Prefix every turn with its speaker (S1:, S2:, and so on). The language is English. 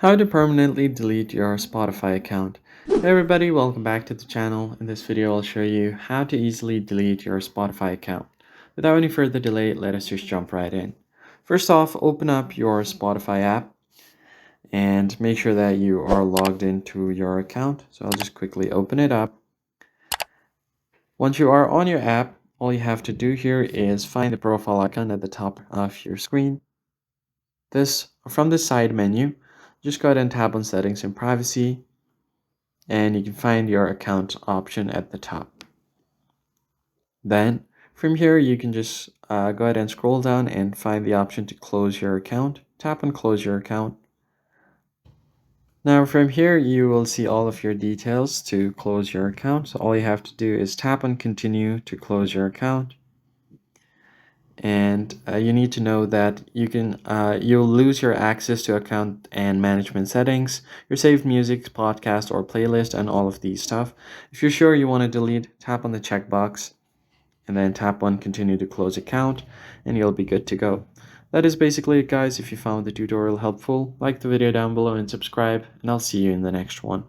S1: How to permanently delete your Spotify account. Hey everybody, welcome back to the channel. In this video, I'll show you how to easily delete your Spotify account. Without any further delay, let us just jump right in. First off, open up your Spotify app and make sure that you are logged into your account. So I'll just quickly open it up. Once you are on your app, all you have to do here is find the profile icon at the top of your screen. From the side menu, just go ahead and tap on Settings and Privacy, and you can find your account option at the top. Then from here you can just go ahead and scroll down and find the option to close your account. Tap on close your account. Now from here you will see all of your details to close your account. So all you have to do is tap on continue to close your account. And you need to know that you'll lose your access to account and management settings, your saved music, podcast, or playlist, and all of these stuff. If you're sure you want to delete, tap on the checkbox and then tap on continue to close account, and you'll be good to go. That is basically it, guys. If you found the tutorial helpful, like the video down below and subscribe, and I'll see you in the next one.